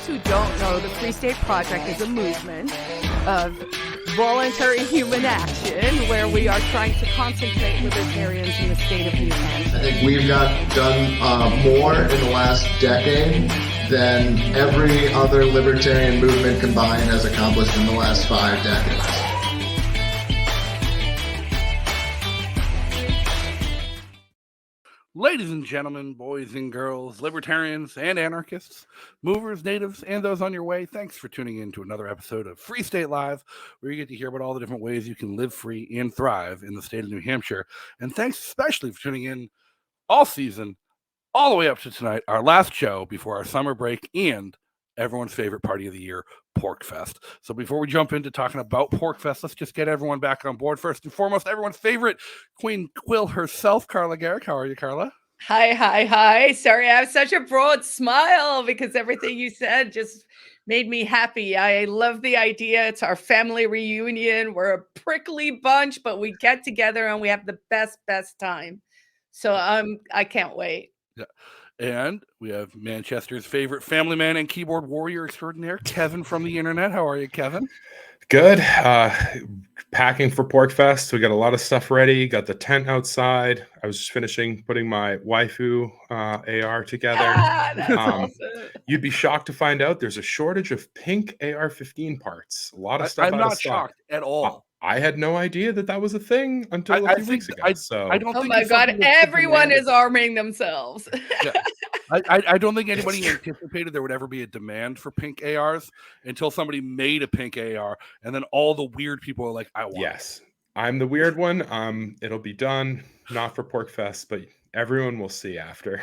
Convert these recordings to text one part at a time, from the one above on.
who don't know, the Free State Project is a movement of voluntary human action where we are trying to concentrate libertarians in the state of New Hampshire. I think we've done more in the last decade than every other libertarian movement combined has accomplished in the last 5 decades. Ladies and gentlemen, boys and girls, libertarians and anarchists, movers, natives, and those on your way, thanks for tuning in to another episode of Free State Live, where you get to hear about all the different ways you can live free and thrive in the state of New Hampshire. And thanks especially for tuning in all season, all the way up to tonight, our last show before our summer break and everyone's favorite party of the year, Porcfest. So before we jump into talking about Porcfest, let's just get everyone back on board. First and foremost, everyone's favorite Queen Quill herself, Carla Garrick. How are you, Carla? Hi. Sorry, I have such a broad smile because everything you said just made me happy. I love the idea. It's our family reunion. We're a prickly bunch, but we get together and we have the best time. So I can't wait. Yeah. And we have Manchester's favorite family man and keyboard warrior extraordinaire, Kevin from the internet. How are you, Kevin? Good. Packing for Porcfest. We got a lot of stuff ready. Got the tent outside. I was just finishing putting my waifu AR together. That's awesome. You'd be shocked to find out there's a shortage of pink AR-15 parts. A lot of stuff. I'm not shocked at all. I had no idea that was a thing until a few weeks ago. I don't oh think my God, everyone is arming themselves. Yeah. I don't think anybody anticipated there would ever be a demand for pink ARs until somebody made a pink AR, and then all the weird people are like, I want Yes, I'm the weird one. It'll be done, not for Porcfest, but everyone will see after.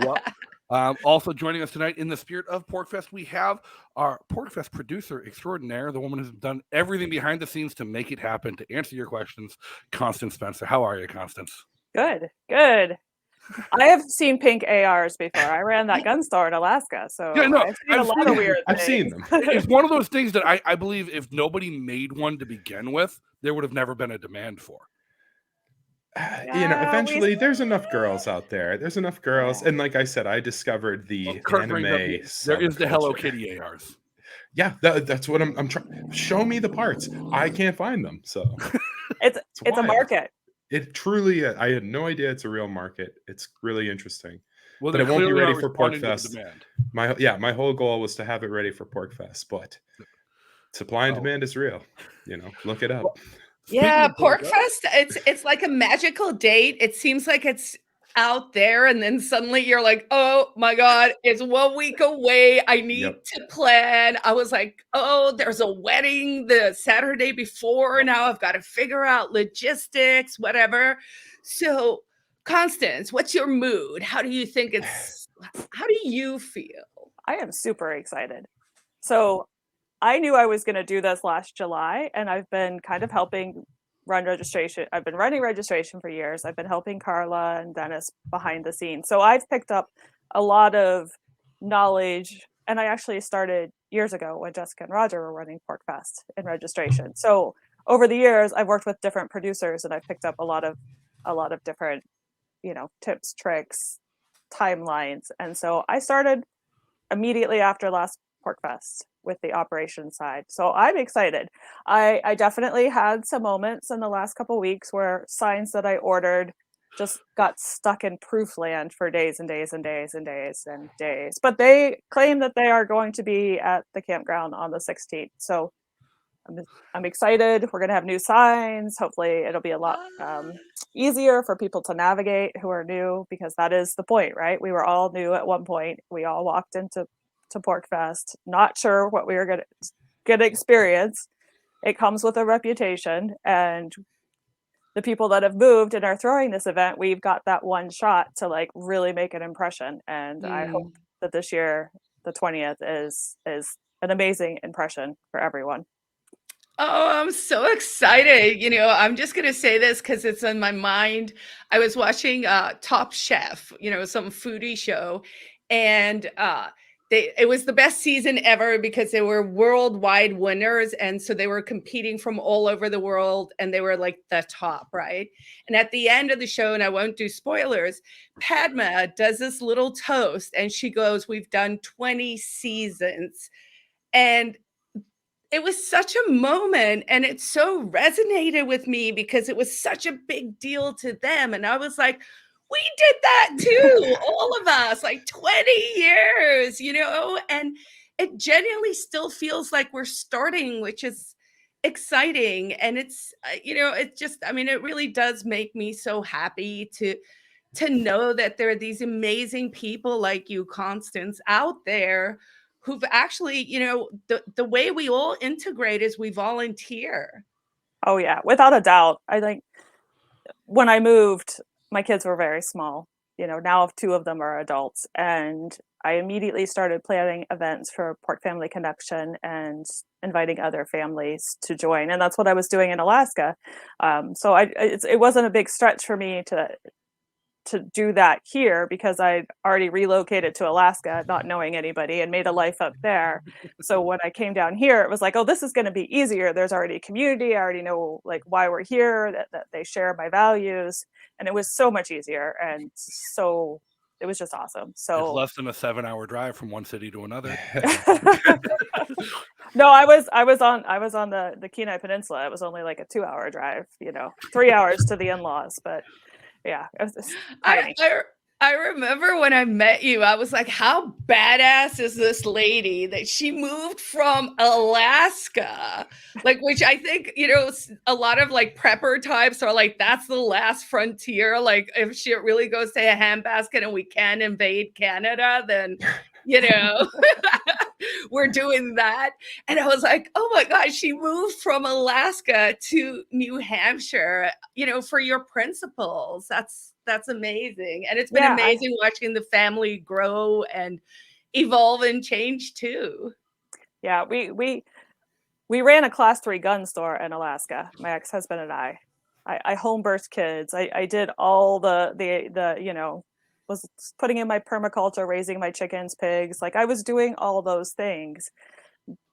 Well, also joining us tonight in the spirit of Porcfest, we have our Porcfest producer extraordinaire, the woman who's done everything behind the scenes to make it happen, to answer your questions, Constance Spencer. How are you, Constance? Good. I have seen pink ARs before. I ran that gun store in Alaska, so yeah, no, I've seen a lot of weird things. I've seen them. It's one of those things that I believe if nobody made one to begin with, there would have never been a demand for. Eventually there's enough girls out there. There's enough girls. And like I said, I discovered the anime. There is the Hello Kitty ARs. Yeah, that's what I'm trying. Show me the parts. I can't find them. So it's a market. It truly, I had no idea it's a real market. It's really interesting. Well, but it won't be ready for Porcfest. My whole goal was to have it ready for Porcfest, but supply and demand is real. Look it up. Yeah, Porcfest, it's like a magical date. It seems like it's out there, and then suddenly you're like, oh my God, it's 1 week away. I need to plan. I was like, oh, there's a wedding the Saturday before. Now I've got to figure out logistics, whatever. So, Constance, what's your mood? How do you feel? I am super excited. So I knew I was going to do this last July, and I've been kind of helping run registration. I've been running registration for years. I've been helping Carla and Dennis behind the scenes. So I've picked up a lot of knowledge, and I actually started years ago when Jessica and Roger were running Porcfest in registration. So over the years, I've worked with different producers, and I've picked up a lot of different, tips, tricks, timelines. And so I started immediately after last Porcfest with the operations side. So I'm excited. I definitely had some moments in the last couple of weeks where signs that I ordered just got stuck in Proofland for days and days and days and days and days. But they claim that they are going to be at the campground on the 16th. So I'm excited. We're going to have new signs. Hopefully it'll be a lot easier for people to navigate who are new, because that is the point, right? We were all new at one point. We all walked into Porcfest, not sure what we were going to experience. It comes with a reputation, and the people that have moved and are throwing this event, we've got that one shot to really make an impression. And I hope that this year, the 20th, is an amazing impression for everyone. Oh, I'm so excited. I'm just going to say this because it's in my mind. I was watching Top Chef, some foodie show. And it was the best season ever because they were worldwide winners, and so they were competing from all over the world, and they were like the top, right? And at the end of the show, and I won't do spoilers, Padma does this little toast, and she goes, "We've done 20 seasons," and it was such a moment, and it so resonated with me because it was such a big deal to them, and I was like, we did that too, all of us, like 20 years, and it genuinely still feels like we're starting, which is exciting. And it's, it just, I mean, it really does make me so happy to know that there are these amazing people like you, Constance, out there who've actually, the way we all integrate is we volunteer. Oh yeah, without a doubt. I think when I moved, my kids were very small. Now two of them are adults, and I immediately started planning events for Pork Family Connection and inviting other families to join. And that's what I was doing in Alaska. So it wasn't a big stretch for me to do that here because I'd already relocated to Alaska, not knowing anybody, and made a life up there. So when I came down here, it was like, oh, this is going to be easier. There's already a community. I already know like why we're here, that they share my values. And it was so much easier. And so it was just awesome. So it's less than a 7-hour drive from one city to another. No, I was on the Kenai Peninsula. It was only like a 2-hour drive, 3 hours to the in-laws, but yeah, it was tiny. I remember when I met you, I was like, how badass is this lady that she moved from Alaska? Like, which I think, a lot of like prepper types are like, that's the last frontier. Like, if shit really goes to a handbasket and we can invade Canada, then, we're doing that. And I was like, oh my God, she moved from Alaska to New Hampshire, for your principles. That's amazing. And it's been amazing watching the family grow and evolve and change too. Yeah, we ran a class 3 gun store in Alaska, my ex-husband and I home birthed kids. I did all the was putting in my permaculture, raising my chickens, pigs. Like I was doing all those things.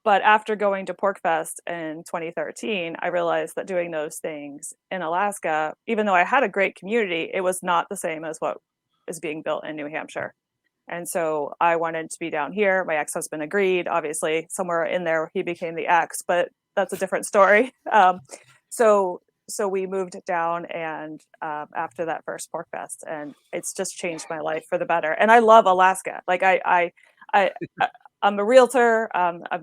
But after going to Porcfest in 2013, I realized that doing those things in Alaska, even though I had a great community, it was not the same as what is being built in New Hampshire. And so I wanted to be down here. My ex-husband agreed. Obviously, somewhere in there, he became the ex, but that's a different story. So we moved down, and after that first Porcfest, and it's just changed my life for the better. And I love Alaska. Like I'm a realtor. I'm a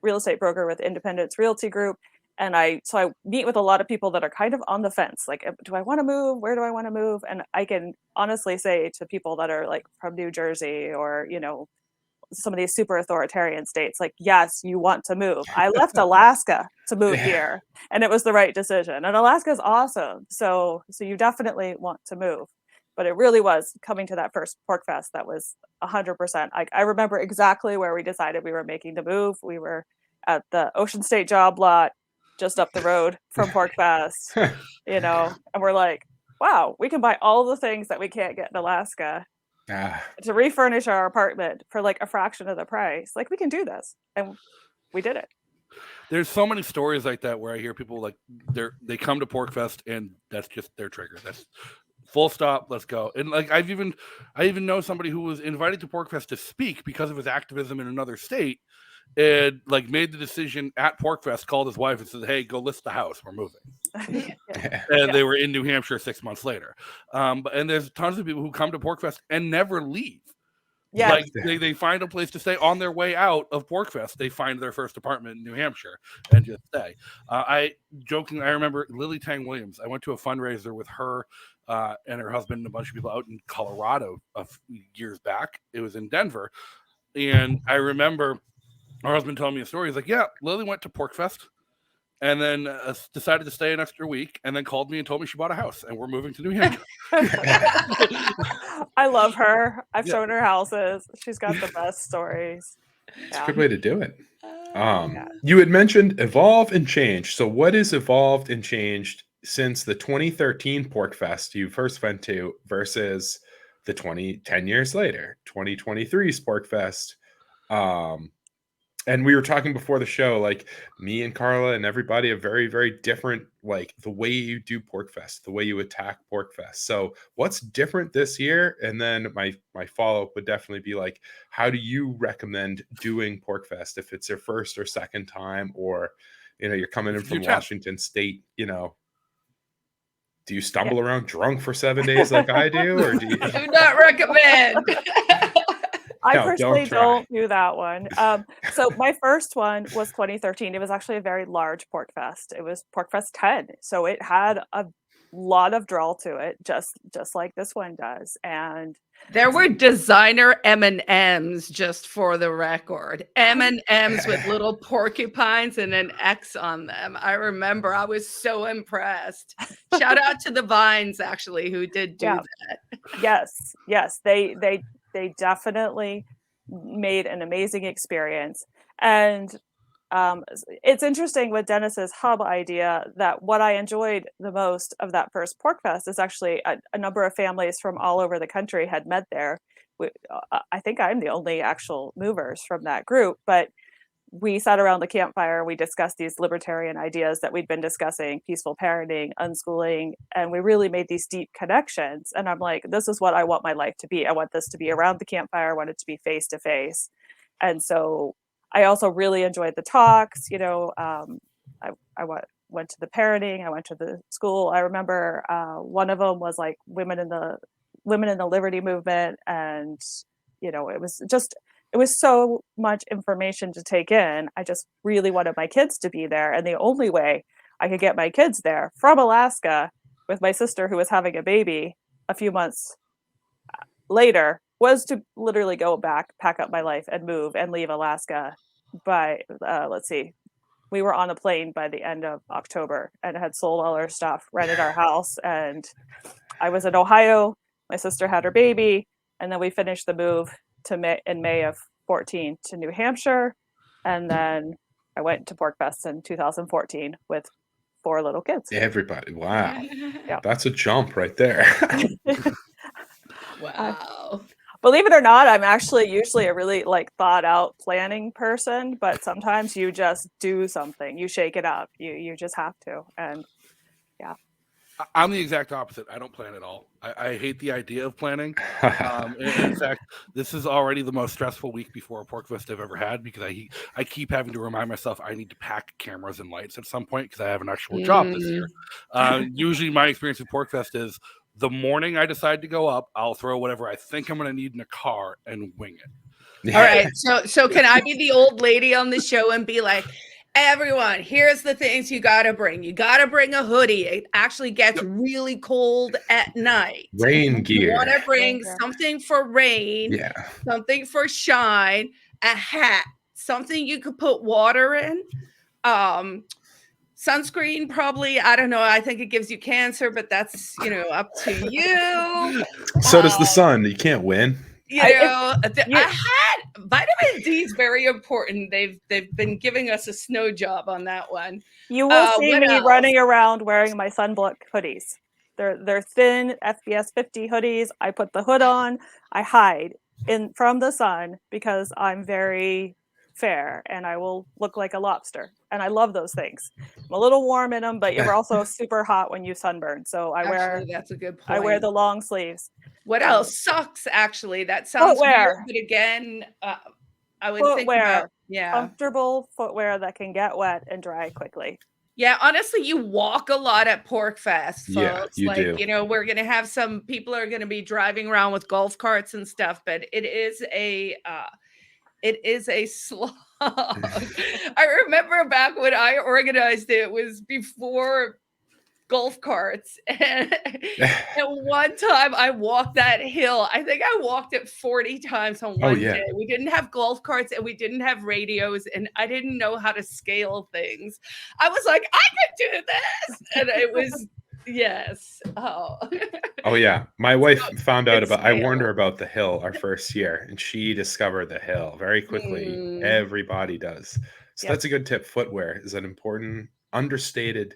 real estate broker with Independence Realty Group. And I meet with a lot of people that are kind of on the fence. Like, do I want to move? Where do I want to move? And I can honestly say to people that are like from New Jersey or, some of these super authoritarian states, like, yes, you want to move. I left Alaska to move here, and it was the right decision. And Alaska is awesome. So you definitely want to move. But it really was coming to that first Porcfest that was 100%. I remember exactly where we decided we were making the move. We were at the Ocean State job lot just up the road from Porcfest, and we're like, wow, we can buy all the things that we can't get in Alaska to refurnish our apartment for like a fraction of the price. Like, we can do this. And we did it. There's so many stories like that where I hear people like they come to Porcfest and that's just their trigger. That's full stop, let's go. And like I even know somebody who was invited to Porcfest to speak because of his activism in another state, and like made the decision at Porcfest, called his wife and said, hey, go list the house, we're moving. And they were in New Hampshire 6 months later. And there's tons of people who come to Porcfest and never leave. Yeah, like they find a place to stay on their way out of Porcfest. They find their first apartment in New Hampshire and just stay. I remember Lily Tang Williams. I went to a fundraiser with her and her husband and a bunch of people out in Colorado a few years back. It was in Denver, and I remember her husband telling me a story. He's like, "Yeah, Lily went to Porcfest, and then decided to stay an extra week, and then called me and told me she bought a house, and we're moving to New Hampshire." I love her. I've shown her houses. She's got the best stories. It's a good way to do it. You had mentioned evolve and change. So what is evolved and changed since the 2013 Porcfest you first went to versus the 10 years later, 2023's Porcfest? And we were talking before the show, like me and Carla and everybody are very, very different, like the way you do Porcfest, the way you attack Porcfest. So what's different this year? And then my follow-up would definitely be like, how do you recommend doing Porcfest if it's your first or second time, or, you know, you're coming in from Washington State, you know, do you stumble around drunk for 7 days like I do? Or do you Do not recommend. I No, personally don't don't try. do that one. So my first one was 2013. It was actually a very large Porcfest. It was Porcfest 10. So it had a lot of drawl to it, just like this one does. And There were designer M&Ms, just for the record. M&Ms with little porcupines and an X on them. I remember I was so impressed. Shout out to the Vines, actually, who did do yeah, that. yes, they definitely made an amazing experience. And it's interesting with Dennis's hub idea that what I enjoyed the most of that first Porcfest is actually a number of families from all over the country had met there. I think I'm the only actual movers from that group, but we sat around the campfire, we discussed these libertarian ideas that we'd been discussing, peaceful parenting, unschooling, and we really made these deep connections. And I'm like, this is what I want my life to be. I want this to be around the campfire. I want it to be face to face. And so I also really enjoyed the talks. You know, went to the parenting, I went to the school. I remember one of them was like women in the liberty movement, and you know, it was so much information to take in. I just really wanted my kids to be there. And the only way I could get my kids there from Alaska with my sister who was having a baby a few months later was to literally go back, pack up my life and move and leave Alaska by, let's see, we were on a plane by the end of October and had sold all our stuff, rented our house. And I was in Ohio. My sister had her baby. And then we finished the move in May of 14 to New Hampshire. And then I went to Porcfest in 2014 with 4 little kids. Everybody, wow. Yeah. That's a jump right there. Wow. Believe it or not, I'm actually usually a really like thought out planning person, but sometimes you just do something, you shake it up, you just have to. And yeah. I'm the exact opposite. I don't plan at all. I hate the idea of planning. In fact, this is already the most stressful week before a Porcfest I've ever had, because I keep having to remind myself I need to pack cameras and lights at some point because I have an actual job this year. Usually my experience with Porcfest is the morning I decide to go up, I'll throw whatever I think I'm going to need in a car and wing it. All right. So can I be the old lady on the show and be like, everyone, here's the things you got to bring. You got to bring a hoodie. It actually gets really cold at night. Rain gear. You want to bring something for rain, something for shine, a hat, something you could put water in. Sunscreen, probably. I don't know. I think it gives you cancer, but that's, you know, up to you. So does the sun. You can't win. You know, a hat. Vitamin D is very important. They've been giving us a snow job on that one. You will see me running around wearing my sunblock hoodies. They're thin FPS 50 hoodies. I put the hood on. I hide from the sun because I'm very fair and I will look like a lobster. And I love those things. I'm a little warm in them, but you're also super hot when you sunburn. So that's a good point. I wear the long sleeves. What else? Socks, actually. That sounds weird, but again, I would think about comfortable footwear that can get wet and dry quickly. Yeah, honestly, you walk a lot at Porcfest, folks. Yeah, you do. You know, we're going to have some people are going to be driving around with golf carts and stuff, but it is a slog. I remember back when I organized it was before golf carts, and one time I walked that hill. I think I walked it 40 times on one day. We didn't have golf carts and we didn't have radios, and I didn't know how to scale things. I was like, I could do this, and it was Oh yeah, my wife found out about. I warned her about the hill our first year, and she discovered the hill very quickly. Everybody does. So that's a good tip. Footwear is an important, understated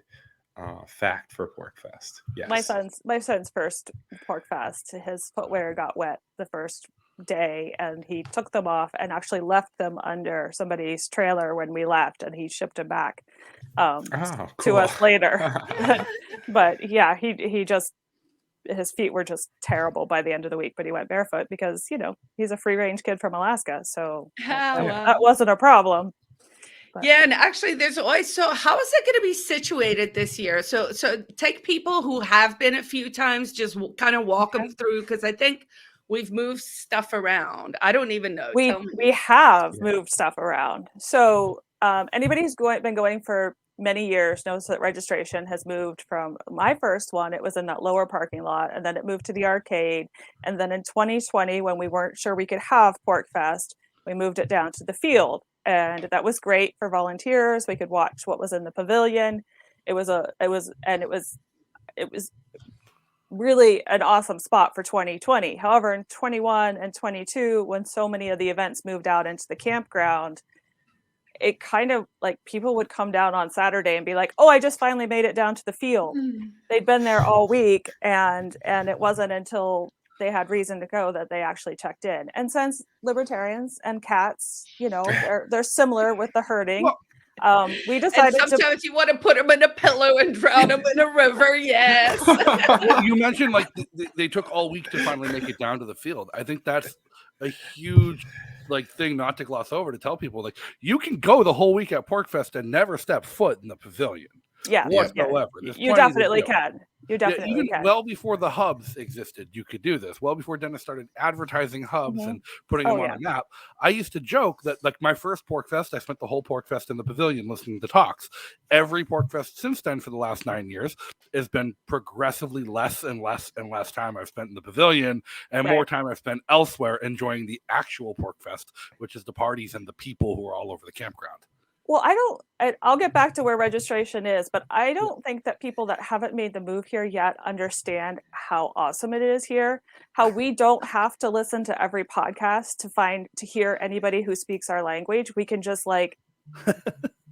fact for Porcfest. Yes. My son's first Porcfest, his footwear got wet the first day, and he took them off and actually left them under somebody's trailer when we left, and he shipped them back Oh, to cool. us later. But yeah, he just, his feet were just terrible by the end of the week, but he went barefoot because, you know, he's a free range kid from Alaska, so Oh, Yeah. that wow. wasn't a problem. But Yeah, and actually there's always, so how is it going to be situated this year? So take people who have been a few times, just kind of walk them okay. through, because I think we've moved stuff around. I don't even know. Tell me. We have Yeah. moved stuff around. So anybody who's been going for many years knows that registration has moved from my first one. It was in that lower parking lot, and then it moved to the arcade. And then in 2020, when we weren't sure we could have Porcfest, we moved it down to the field, and that was great for volunteers. We could watch what was in the pavilion. It was really an awesome spot for 2020. However, in 21 and 22, when so many of the events moved out into the campground, it kind of like people would come down on Saturday and be like, "Oh, I just finally made it down to the field." Mm. They'd been there all week, and it wasn't until they had reason to go that they actually checked in. And since libertarians and cats, you know, they're similar with the herding, we And decided to. sometimes you want to put them in a pillow and drown them in a river. Yes. Well, you mentioned like they took all week to finally make it down to the field. I think that's a huge like thing not to gloss over, to tell people like you can go the whole week at Porcfest and never step foot in the pavilion Yeah, whatsoever. There's you plenty to definitely do. can. You Yeah, definitely even can. well before the hubs existed, you could do this. Well before Dennis started advertising hubs Mhm. and putting Oh, them on yeah. a map, I used to joke that like my first Porcfest, I spent the whole Porcfest in the pavilion listening to talks. Every Porcfest since then for the last 9 years has been progressively less and less and less time I've spent in the pavilion and more Right. time I've spent elsewhere enjoying the actual Porcfest, which is the parties and the people who are all over the campground. Well, I'll get back to where registration is, but I don't think that people that haven't made the move here yet understand how awesome it is here. How we don't have to listen to every podcast to hear anybody who speaks our language. We can just like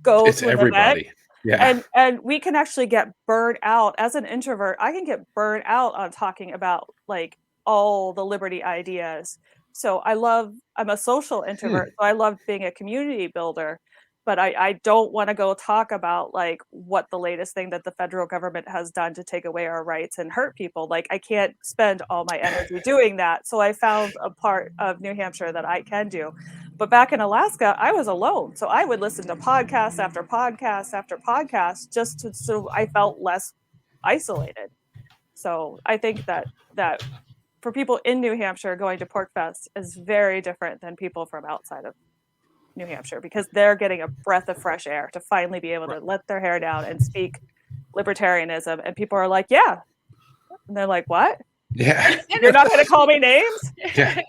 go It's to an event, everybody. Yeah. and we can actually get burned out. As an introvert, I can get burned out on talking about like all the liberty ideas. So I'm a social introvert, so I love being a community builder, but I don't want to go talk about like what the latest thing that the federal government has done to take away our rights and hurt people. Like I can't spend all my energy doing that. So I found a part of New Hampshire that I can do. But back in Alaska, I was alone. So I would listen to podcast after podcast after podcast just so I felt less isolated. So I think that for people in New Hampshire, going to Porcfest is very different than people from outside of New Hampshire, because they're getting a breath of fresh air to finally be able to let their hair down and speak libertarianism. And people are like, yeah. And they're like, what? Yeah. And You're of not going to course, call me names? Yeah.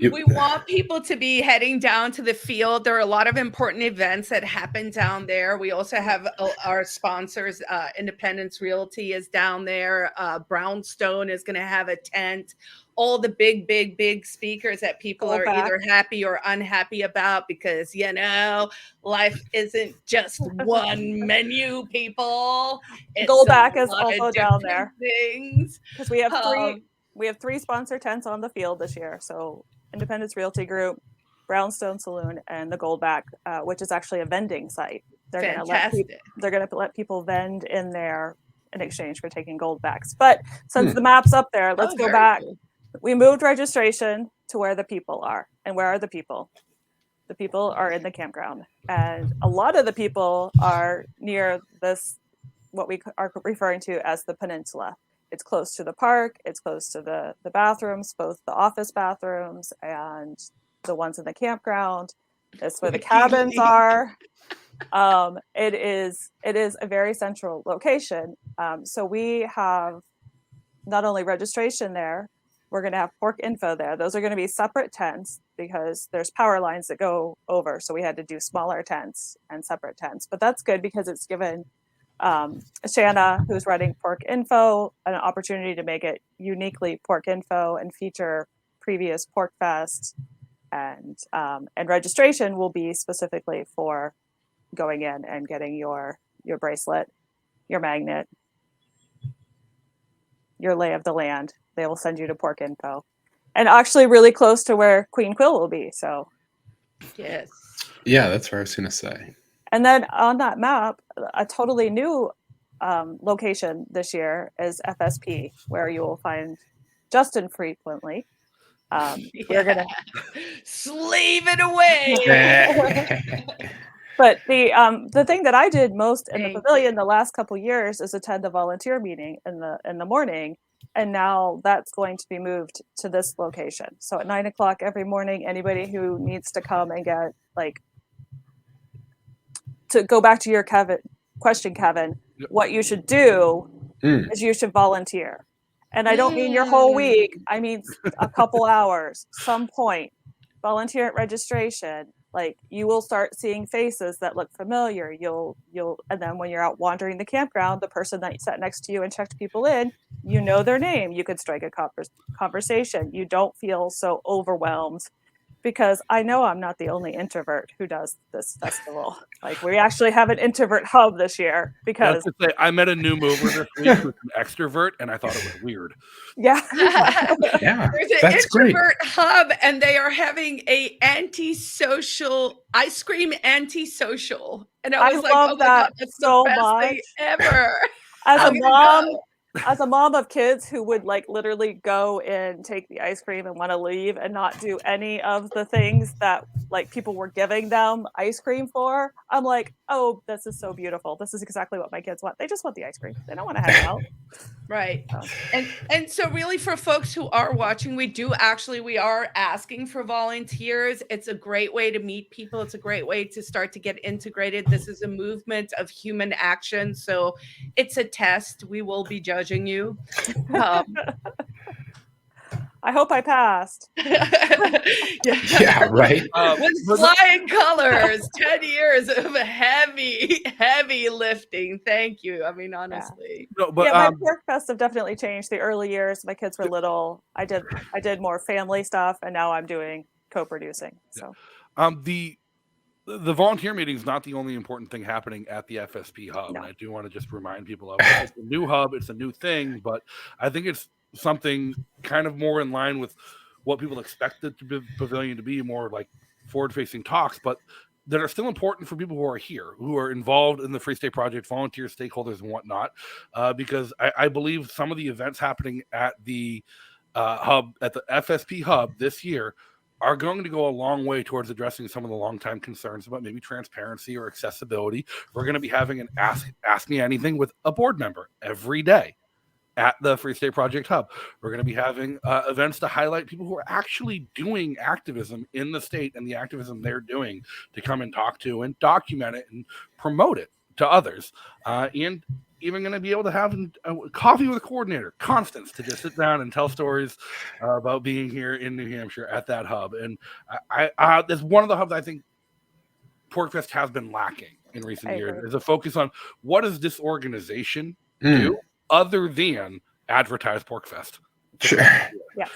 we want people to be heading down to the field. There are a lot of important events that happen down there. We also have our sponsors. Independence Realty is down there. Brownstone is going to have a tent. All the big speakers that people Go are back. either happy or unhappy about, because, you know, life isn't just one menu, people. It's a Goldback is lot also of down different there things. because we have Um, three sponsor tents on the field this year. So Independence Realty Group, Brownstone Saloon, and the Goldback, which is actually a vending site. They're going to Fantastic. let people vend in there in exchange for taking Goldbacks. But since Hmm. the map's up there, let's Oh, go very back. cool. We moved registration to where the people are. And where are the people? The people are in the campground. And a lot of the people are near this, what we are referring to as the peninsula. It's close to the park, it's close to the bathrooms, both the office bathrooms and the ones in the campground. That's where the cabins are. It is a very central location. So we have not only registration there, we're going to have pork info there. Those are going to be separate tents because there's power lines that go over. So we had to do smaller tents and separate tents. But that's good because it's given Shanna, who's running Pork Info, an opportunity to make it uniquely Pork Info and feature previous Pork Fest. And registration will be specifically for going in and getting your bracelet, your magnet, your lay of the land. They will send you to Pork Info. and actually really close to where Queen Quill will be. So Yes. Yeah, that's what I was gonna say. and then on that map, a totally new location this year is FSP, where you will find Justin frequently. We're gonna slaving away. But the thing that I did most in the pavilion the last couple years is attend a volunteer meeting in the morning, and now that's going to be moved to this location. So at 9 o'clock every morning, anybody who needs to come and get to go back to your question, Kevin, what you should do is you should volunteer. And I don't mean your whole week. I mean a couple hours, some point. Volunteer at registration. Like you will start seeing faces that look familiar. And then when you're out wandering the campground, the person that sat next to you and checked people in, you know their name. You could strike a conversation. You don't feel so overwhelmed, because I know I'm not the only introvert who does this festival. Like we actually have an introvert hub this year because I met a new mover this week who's an extrovert, and I thought it was weird. Yeah. Yeah, There's an that's introvert great. hub, and they are having a antisocial ice cream antisocial. And I was like, love oh my that God, that's so the best much. thing ever. As I'm a gonna mom, go. as a mom of kids who would like literally go and take the ice cream and want to leave and not do any of the things that like people were giving them ice cream for, I'm like, oh, this is so beautiful. This is exactly what my kids want. They just want the ice cream. They don't want to hang out. Right. And so really for folks who are watching, we are asking for volunteers. It's a great way to meet people. It's a great way to start to get integrated. This is a movement of human action. So it's a test. We will be judging you. I hope I passed. Yeah, right. With flying colors, 10 years of heavy lifting. Thank you. I mean, honestly. No, but yeah, my Porcfest have definitely changed. The early years, my kids were little. I did more family stuff, and now I'm doing co-producing. So, the volunteer meeting is not the only important thing happening at the FSP hub, No. and I do want to just remind people of it. It's a new hub, it's a new thing, but I think it's something kind of more in line with what people expect the pavilion to be, more like forward-facing talks, but that are still important for people who are here, who are involved in the Free State Project, volunteers, stakeholders, and whatnot, because I believe some of the events happening at the hub, at the FSP hub this year, are going to go a long way towards addressing some of the long-time concerns about maybe transparency or accessibility. We're going to be having an Ask Me Anything with a board member every day at the Free State Project Hub. We're going to be having events to highlight people who are actually doing activism in the state and the activism they're doing, to come and talk to and document it and promote it to others. And even going to be able to have a coffee with a coordinator, Constance, to just sit down and tell stories about being here in New Hampshire at that hub. And that's one of the hubs I think Porcfest has been lacking in recent years. There's a focus on what does this organization do other than advertise Porcfest. Sure. Yeah.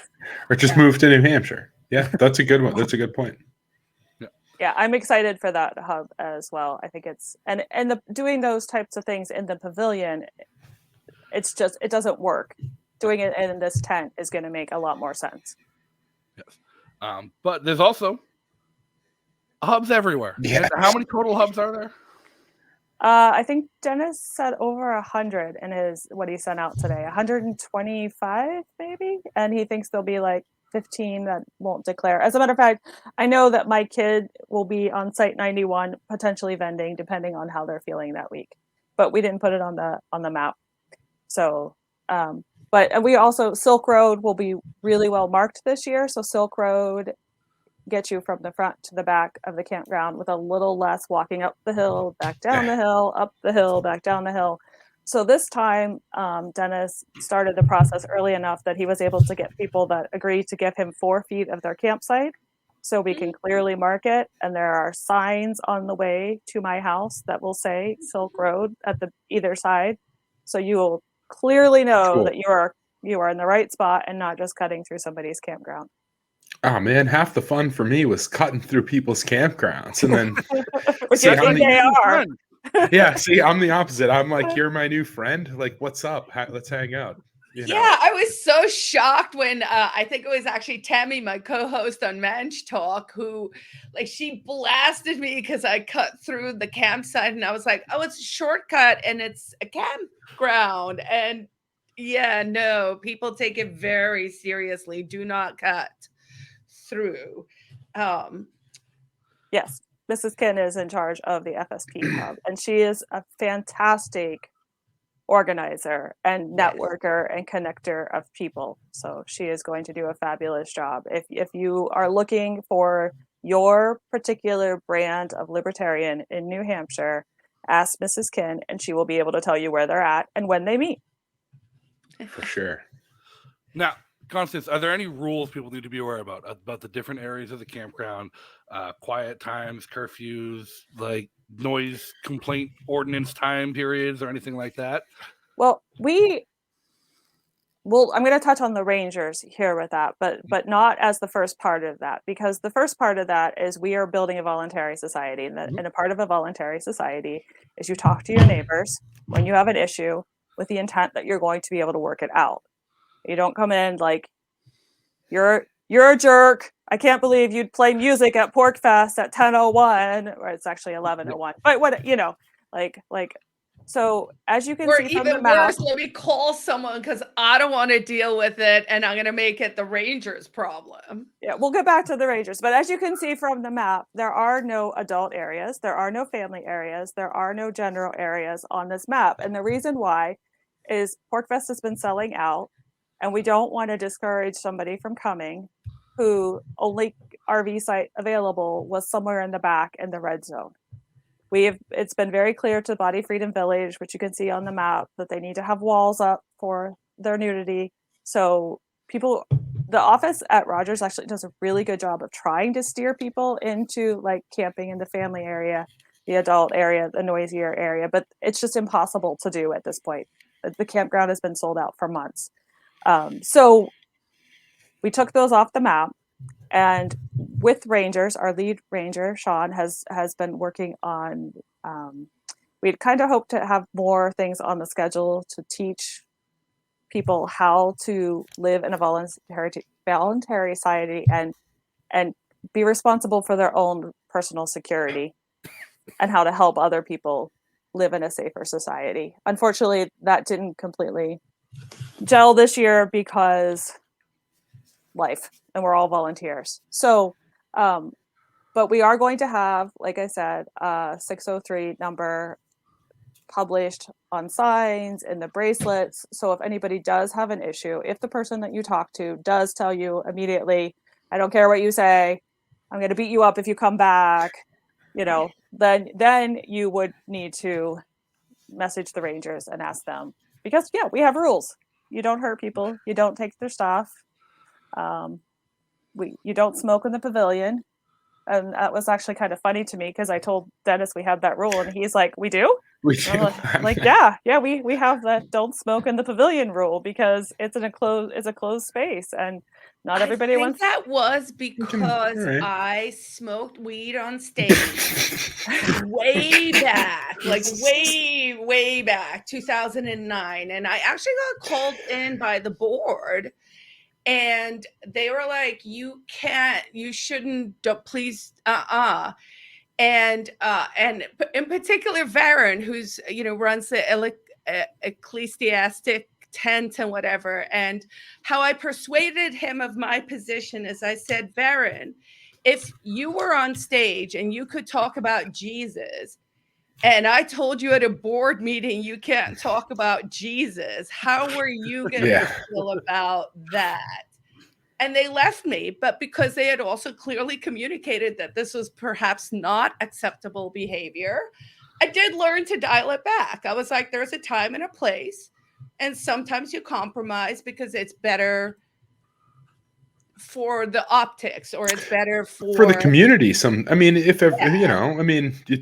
Or just move to New Hampshire. Yeah, that's a good one. That's a good point. Yeah, I'm excited for that hub as well. I think it's doing those types of things in the pavilion, it doesn't work. Doing it in this tent is going to make a lot more sense. Yes, but there's also hubs everywhere. Yeah. How many total hubs are there? I think Dennis said over 100 in what he sent out today. 125 maybe, and he thinks there'll be like 15 that won't declare. As a matter of fact, I know that my kid will be on Site 91, potentially vending, depending on how they're feeling that week. But we didn't put it on the map. So, but we also, Silk Road will be really well marked this year. So Silk Road gets you from the front to the back of the campground with a little less walking up the hill, back down the hill, up the hill, back down the hill. So this time, Dennis started the process early enough that he was able to get people that agreed to give him 4 feet of their campsite, so we can clearly mark it. And there are signs on the way to my house that will say Silk Road at the either side, so you will clearly know that you are in the right spot and not just cutting through somebody's campground. Oh man, half the fun for me was cutting through people's campgrounds, and then See, yeah, see, I'm the opposite. I'm like, you're my new friend. Like, what's up? Let's hang out. You know? Yeah, I was so shocked when I think it was actually Tammy, my co-host on Manch Talk, who like she blasted me because I cut through the campsite and I was like, oh, it's a shortcut and it's a campground. And yeah, no, people take it very seriously. Do not cut through. Um, Yes, Mrs. Kin is in charge of the FSP hub, and she is a fantastic organizer and yes. networker and connector of people. So she is going to do a fabulous job. If you are looking for your particular brand of libertarian in New Hampshire, ask Mrs. Kin, and she will be able to tell you where they're at and when they meet. For sure. Now, Constance, are there any rules people need to be aware about the different areas of the campground, quiet times, curfews, like noise complaint ordinance time periods, or anything like that? Well, I'm going to touch on the Rangers here with that, but not as the first part of that, because the first part of that is we are building a voluntary society, and a part of a voluntary society is you talk to your neighbors when you have an issue with the intent that you're going to be able to work it out. You don't come in like you're a jerk. I can't believe you'd play music at Porcfest at 10:01, or it's actually 11:01. But what like so as you can Or see from the even map, worse, let me call someone because I don't want to deal with it and I'm going to make it the Rangers' problem. yeah, we'll get back to the Rangers. But as you can see from the map, there are no adult areas, there are no family areas, there are no general areas on this map. And the reason why is Porcfest has been selling out, and we don't want to discourage somebody from coming who only RV site available was somewhere in the back in the red zone. It's been very clear to Body Freedom Village, which you can see on the map, that they need to have walls up for their nudity. So the office at Rogers actually does a really good job of trying to steer people into like camping in the family area, the adult area, the noisier area, but it's just impossible to do at this point. The campground has been sold out for months. So we took those off the map. And with Rangers, our lead ranger, Sean, has been working on, we'd kind of hoped to have more things on the schedule to teach people how to live in a voluntary society and be responsible for their own personal security and how to help other people live in a safer society. Unfortunately, that didn't completely gel this year because life, and we're all volunteers. So but we are going to have, like I said, 603 number published on signs and the bracelets. So if anybody does have an issue, if the person that you talk to does tell you immediately, I don't care what you say, I'm going to beat you up if you come back, then you would need to message the Rangers and ask them, because yeah, we have rules. You don't hurt people, you don't take their stuff, you don't smoke in the pavilion. And that was actually kind of funny to me because I told Dennis we had that rule, and he's like, "We do?" We do. Like, yeah, we have that don't smoke in the pavilion rule because it's a closed space, and not everybody I think wants. that was because right. I smoked weed on stage way back, like way back, 2009, and I actually got called in by the board. And they were like, you shouldn't, please, And in particular, Varen, who's, runs the ecclesiastic tent and whatever. And how I persuaded him of my position is I said, Varen, if you were on stage and you could talk about Jesus, and I told you at a board meeting you can't talk about Jesus, how were you going to feel about that? And they left me, but because they had also clearly communicated that this was perhaps not acceptable behavior, I did learn to dial it back. I was like, there's a time and a place, and sometimes you compromise because it's better for the optics, or it's better for the community. It's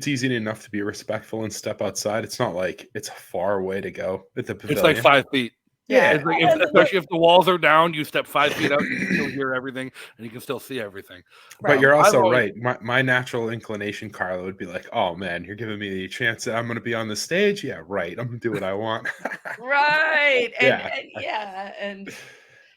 easy enough to be respectful and step outside. It's not like it's a far way to go at the pavilion. It's like 5 feet. Yeah, it's like especially if the walls are down, you step 5 feet out, you can still hear everything, and you can still see everything. But you're also right. My natural inclination, Carla, would be like, "Oh man, you're giving me the chance that I'm going to be on the stage. Yeah, right. I'm going to do what I want." Right. Yeah. And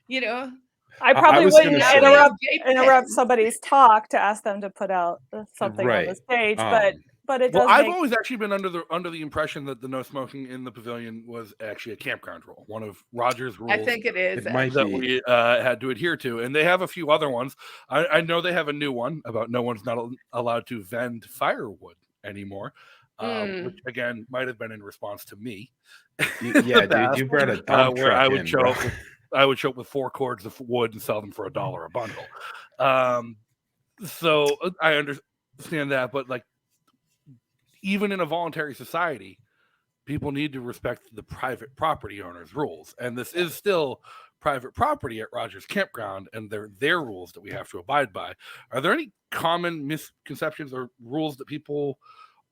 you know, I probably was wouldn't gonna say- interrupt somebody's talk to ask them to put out something on the Right. stage, but it does. Well, I've always actually been under the impression that the no smoking in the pavilion was actually a campground rule, one of Roger's rules. I think it is that we had to adhere to, and they have a few other ones. I know they have a new one about no one's not allowed to vend firewood anymore, which again might have been in response to me. Yeah, dude, you brought a dump truck I would show up with 4 cords of wood and sell them for $1 a bundle. So I understand that, but like, even in a voluntary society, people need to respect the private property owner's rules, and this is still private property at Rogers Campground, and they're their rules that we have to abide by. Are there any common misconceptions or rules that people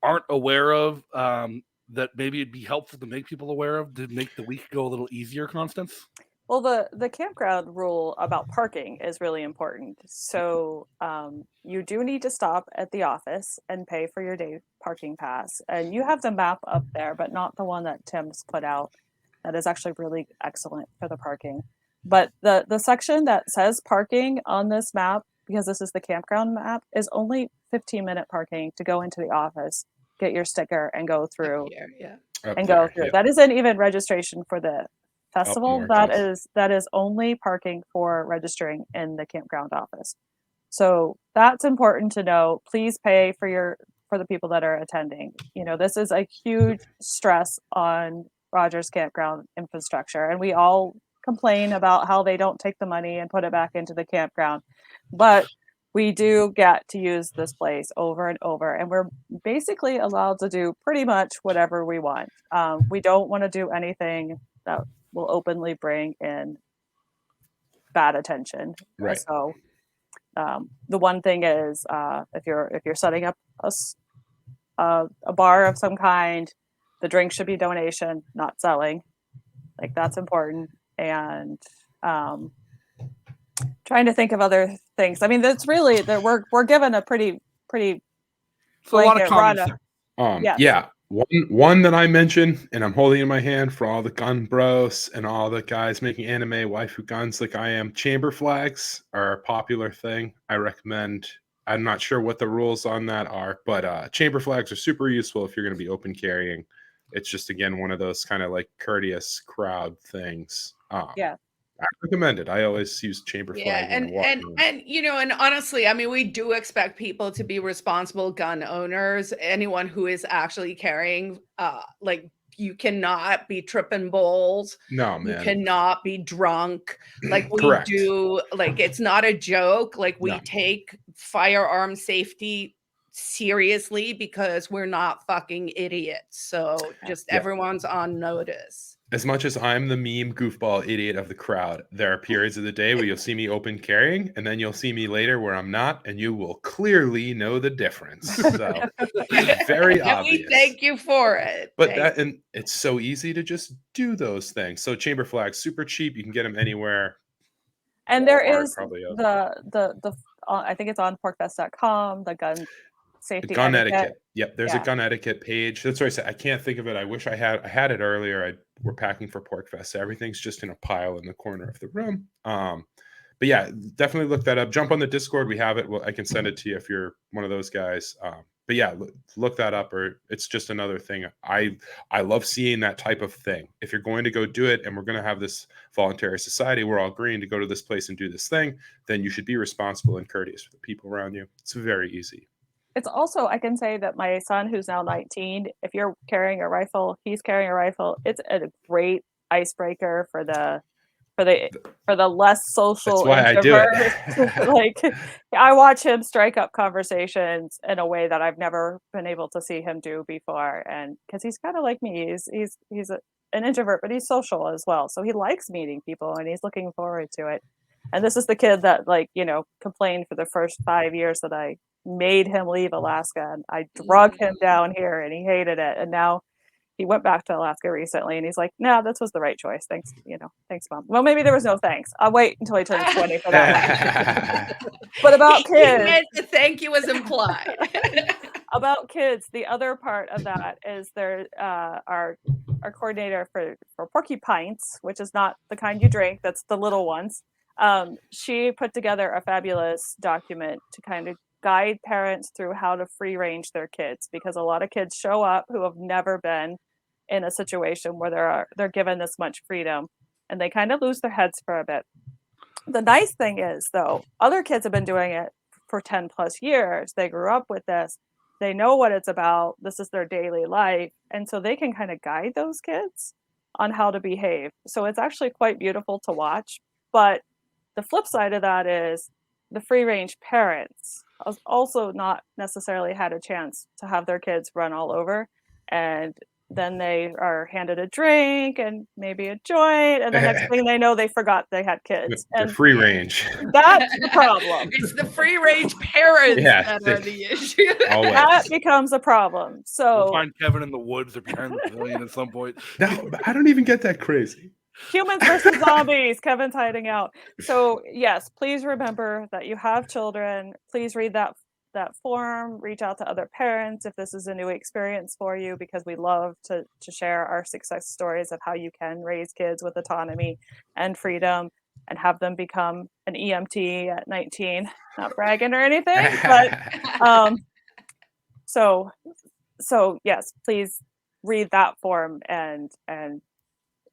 aren't aware of that maybe it'd be helpful to make people aware of to make the week go a little easier, Constance? Well, the campground rule about parking is really important. So you do need to stop at the office and pay for your day parking pass. And you have the map up there, but not the one that Tim's put out. That is actually really excellent for the parking. But the section that says parking on this map, because this is the campground map, is only 15-minute parking to go into the office, get your sticker, and go through. Go through. That isn't even registration for the festival. That is only parking for registering in the campground office. So that's important to know. Please pay for the people that are attending. This is a huge stress on Rogers Campground infrastructure, and we all complain about how they don't take the money and put it back into the campground, but we do get to use this place over and over, and we're basically allowed to do pretty much whatever we want. We don't want to do anything that will openly bring in bad attention. Right. So the one thing is if you're setting up a bar of some kind, the drink should be donation, not selling. Like, that's important. And trying to think of other things. I mean, that's really that we're given a pretty So a lot of comments. Yeah. One that I mentioned, and I'm holding in my hand for all the gun bros and all the guys making anime waifu guns like I am. Chamber flags are a popular thing. I recommend. I'm not sure what the rules on that are, but chamber flags are super useful if you're going to be open carrying. It's just, again, one of those kind of like courteous crowd things. I recommend it. I always use chamber flag. And honestly, I mean, we do expect people to be responsible gun owners. Anyone who is actually carrying, you cannot be tripping bowls. No, man. You cannot be drunk. Like we Correct. do. Like, it's not a joke. Like, we take firearm safety seriously because we're not fucking idiots. So just everyone's on notice. As much as I'm the meme goofball idiot of the crowd, there are periods of the day where you'll see me open carrying, and then you'll see me later where I'm not, and you will clearly know the difference. So very obvious. We thank you for it. But and it's so easy to just do those things. So chamber flags, super cheap. You can get them anywhere. And there is the I think it's on porcfest.com, the gun safety gun etiquette. Yep, there's a gun etiquette page. That's what I said. I can't think of it. I wish I had it earlier. We're packing for Porcfest, so everything's just in a pile in the corner of the room. But yeah, definitely look that up. Jump on the Discord. We have it. Well, I can send it to you if you're one of those guys. But yeah, look that up, or it's just another thing. I love seeing that type of thing. If you're going to go do it, and we're going to have this voluntary society, we're all agreeing to go to this place and do this thing, then you should be responsible and courteous with the people around you. It's very easy. It's also, I can say that my son, who's now 19, if you're carrying a rifle, he's carrying a rifle. It's a great icebreaker for the less social. That's why introvert. I do it. Like, I watch him strike up conversations in a way that I've never been able to see him do before, and because he's kind of like me, he's an introvert, but he's social as well. So he likes meeting people, and he's looking forward to it. And this is the kid that, complained for the first 5 years that I made him leave Alaska, and I drug him down here, and he hated it. And now he went back to Alaska recently, and he's like, "No, this was the right choice. Thanks, thanks, Mom." Well, maybe there was no thanks. I'll wait until he turns 20 for that one. But about He kids, meant the thank you was implied. about kids, the other part of that is there our coordinator for porcupines, which is not the kind you drink, that's the little ones. She put together a fabulous document to kind of guide parents through how to free range their kids, because a lot of kids show up who have never been in a situation where they're given this much freedom, and they kind of lose their heads for a bit. The nice thing is, though, other kids have been doing it for 10 plus years. They grew up with this. They know what it's about. This is their daily life. And so they can kind of guide those kids on how to behave. So it's actually quite beautiful to watch. But the flip side of that is the free range parents also not necessarily had a chance to have their kids run all over. And then they are handed a drink and maybe a joint, and the next thing they know, they forgot they had kids. They're And free range. that's the problem. It's the free range parents Yeah, that are the issue. Always. That becomes a problem. We'll So find Kevin in the woods or behind the pavilion at some point. No, I don't even get that crazy. humans versus zombies, Kevin's hiding out. So yes, please remember that you have children. Please read that form, reach out to other parents if this is a new experience for you, because we love to share our success stories of how you can raise kids with autonomy and freedom and have them become an EMT at 19. Not bragging or anything, but so yes, please read that form and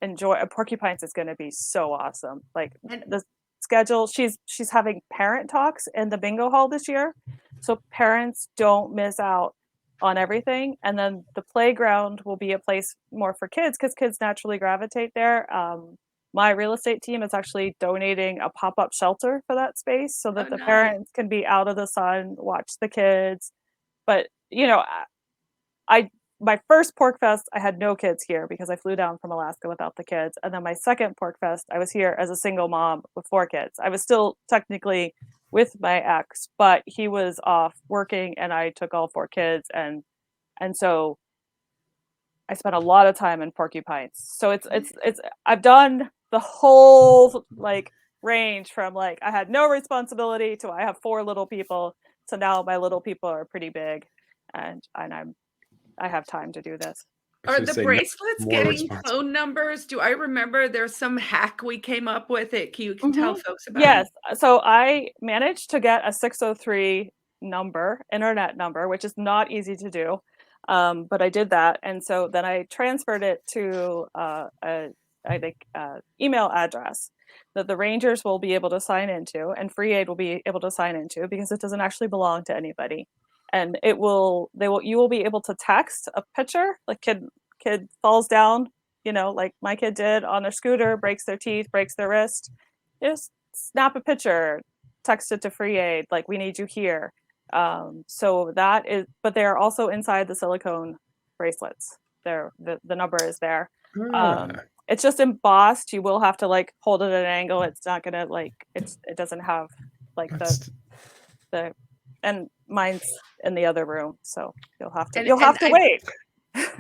enjoy. Porcupines is going to be so awesome. Like the schedule, she's having parent talks in the bingo hall this year, so parents don't miss out on everything. And then the playground will be a place more for kids, because kids naturally gravitate there. My real estate team is actually donating a pop-up shelter for that space so that the nice. parents can be out of the sun, watch the kids. But my first Porcfest, I had no kids here because I flew down from Alaska without the kids. And then my second Porcfest, I was here as a single mom with 4 kids. I was still technically with my ex, but he was off working, and I took all 4 kids. And so I spent a lot of time in Porcupines. So it's I've done the whole range from I had no responsibility to I have 4 little people. So now my little people are pretty big, and I have time to do this. Are the bracelets getting phone numbers? Do I remember there's some hack we came up with it? You can tell folks about Yes. So I managed to get a 603 internet number, which is not easy to do. But I did that. And so then I transferred it to email address that the Rangers will be able to sign into and Free Aid will be able to sign into, because it doesn't actually belong to anybody. And you will be able to text a picture, like kid falls down, like my kid did on their scooter, breaks their teeth, breaks their wrist. Just snap a picture, text it to Free Aid, like, we need you here. So that is, but they're also inside the silicone bracelets. The number is there. It's just embossed. You will have to hold it at an angle. It's not gonna it doesn't have the and mine's in the other room, so you'll have to wait.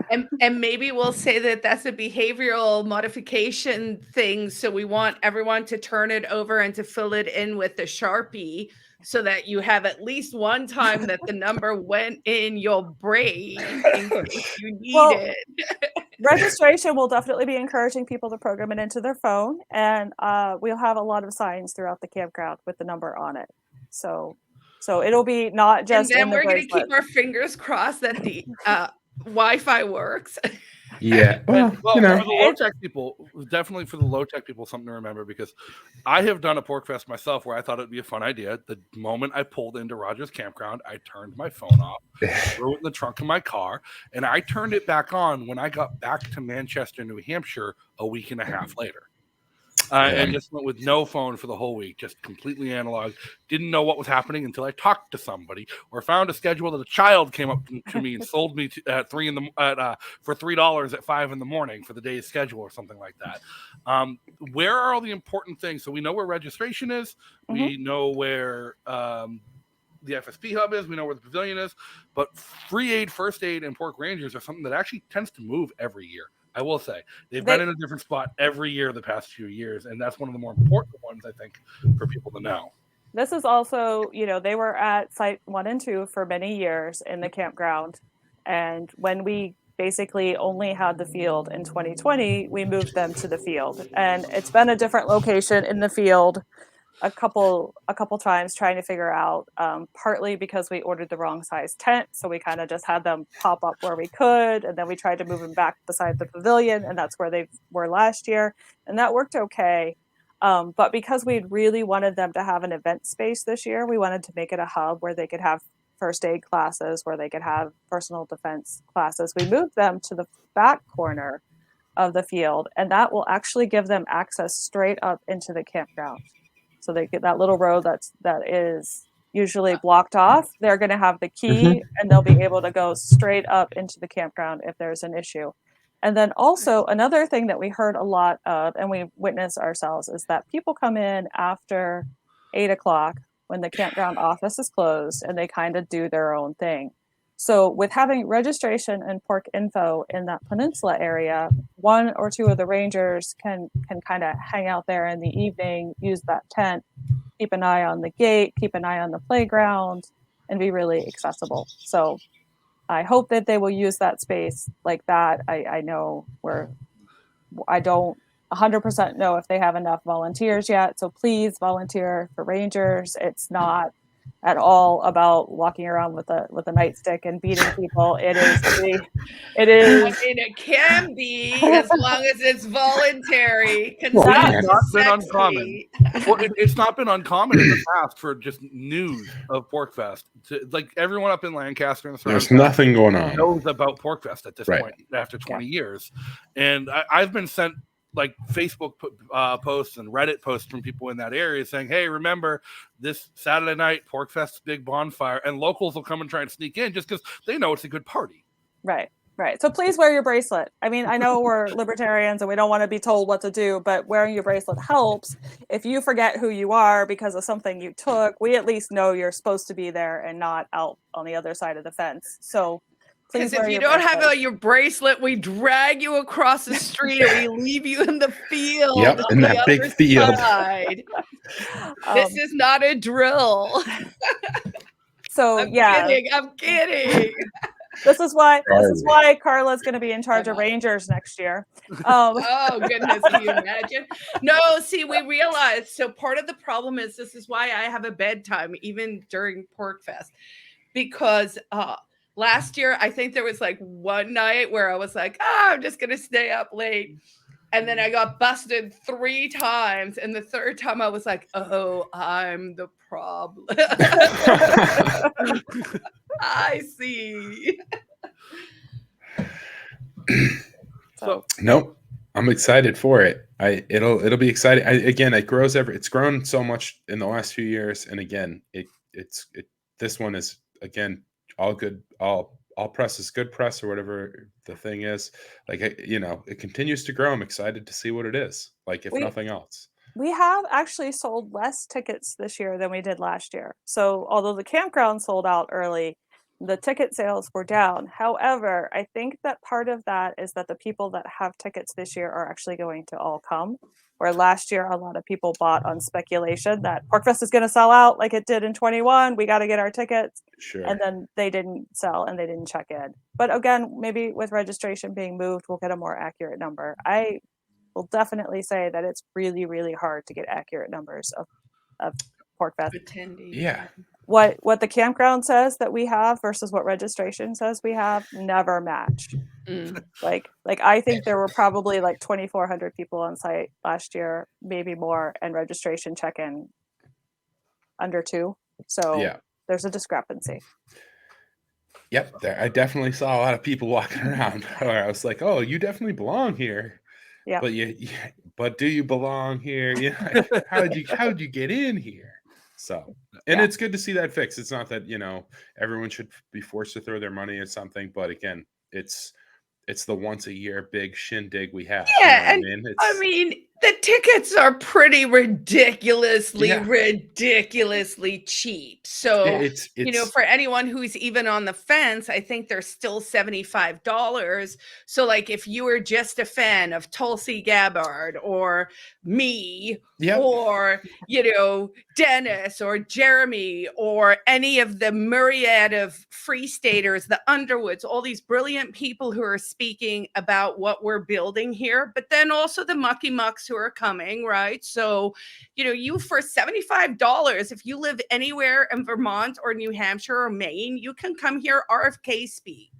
And maybe we'll say that that's a behavioral modification thing. So we want everyone to turn it over and to fill it in with the Sharpie, so that you have at least one time that the number went in your brain in case you need it. Registration will definitely be encouraging people to program it into their phone, and we'll have a lot of signs throughout the campground with the number on it. So it'll be not just. And then we're going to keep our fingers crossed that the Wi-Fi works. Yeah. Well, for the low-tech people, definitely for the low-tech people, something to remember, because I have done a Porcfest myself where I thought it'd be a fun idea. The moment I pulled into Rogers Campground, I turned my phone off, threw it in the trunk of my car, and I turned it back on when I got back to Manchester, New Hampshire, a week and a half later. And just went with no phone for the whole week, just completely analog. Didn't know what was happening until I talked to somebody or found a schedule that a child came up to me and sold me for $3 at 5 a.m. for the day's schedule or something like that. Where are all the important things? So we know where registration is. We know where the FSP hub is. We know where the pavilion is. But free aid, first aid, and pork rangers are something that actually tends to move every year. I will say they've been in a different spot every year the past few years, and that's one of the more important ones, I think, for people to know. This is also, they were at Site 1 and 2 for many years in the campground. And when we basically only had the field in 2020, we moved them to the field. And it's been a different location in the field a couple times trying to figure out, partly because we ordered the wrong size tent. So we kind of just had them pop up where we could. And then we tried to move them back beside the pavilion. And that's where they were last year. And that worked okay. But because we really wanted them to have an event space this year, we wanted to make it a hub where they could have first aid classes, where they could have personal defense classes. We moved them to the back corner of the field, and that will actually give them access straight up into the campground. So they get that little road that is usually blocked off. They're going to have the key, and they'll be able to go straight up into the campground if there's an issue. And then also another thing that we heard a lot of, and we witnessed ourselves, is that people come in after 8 o'clock when the campground office is closed, and they kind of do their own thing. So with having registration and pork info in that peninsula area, 1 or 2 of the rangers can kind of hang out there in the evening, use that tent, keep an eye on the gate, keep an eye on the playground, and be really accessible. So I hope that they will use that space like that. I know I don't 100% know if they have enough volunteers yet. So please volunteer for rangers. It's not at all about walking around with a nightstick and beating people. It is. I mean, it can be as long as it's voluntary. It's not been uncommon. Well, it's not been uncommon in the past for just news of Porcfest. Like everyone up in Lancaster and the there's nothing going on. Knows about Porcfest at this point after 20 years, and I've been sent like Facebook posts and Reddit posts from people in that area saying, "Hey, remember this Saturday night Porcfest big bonfire," and locals will come and try and sneak in just because they know it's a good party. Right. So please wear your bracelet. I mean, I know we're libertarians and we don't want to be told what to do, but wearing your bracelet helps. If you forget who you are because of something you took, we at least know you're supposed to be there and not out on the other side of the fence. So because if you don't have your bracelet, we drag you across the street and we leave you in the field. Yep, in that big field. This is not a I'm drill. kidding. This is why Carla's going to be in charge of Rangers next year. Oh goodness, can you imagine? No, see, we realized. So part of the problem is this is why I have a bedtime even during Porcfest, because last year, I think there was like one night where I was like, I'm just going to stay up late. And then I got busted 3 times. And the 3rd time I was like, oh, I'm the problem. I see. So nope. I'm excited for it. It'll be exciting. It grows it's grown so much in the last few years. And again, this one is again, all good, all press is good press or whatever the thing is. Like, it continues to grow. I'm excited to see what it is. Like, if nothing else. We have actually sold less tickets this year than we did last year. So although the campground sold out early, the ticket sales were down. However, I think that part of that is that the people that have tickets this year are actually going to all come. Where last year, a lot of people bought on speculation that Porcfest is going to sell out like it did in 21. We got to get our tickets. Sure. And then they didn't sell and they didn't check in. But again, maybe with registration being moved, we'll get a more accurate number. I will definitely say that it's really, really hard to get accurate numbers of Porcfest. Yeah. What the campground says that we have versus what registration says we have never match. Like I think there were probably like 2,400 people on site last year, maybe more, and registration check-in under 2. So there's a discrepancy. Yep, I definitely saw a lot of people walking around where I was like, "Oh, you definitely belong here." Yeah. But do you belong here? Yeah. How'd you get in here? So, and it's good to see that fixed. It's not that, everyone should be forced to throw their money at something, but again, it's the once a year big shindig we have. Yeah, I mean, The tickets are pretty ridiculously, Yeah. ridiculously cheap. So, It's for anyone who's even on the fence, I think they're still $75. So, like, if you were just a fan of Tulsi Gabbard or me yep. or, Dennis or Jeremy or any of the myriad of free staters, the Underwoods, all these brilliant people who are speaking about what we're building here, but then also the mucky mucks who are coming, right? So, you for $75, if you live anywhere in Vermont or New Hampshire or Maine, you can come here RFK speak.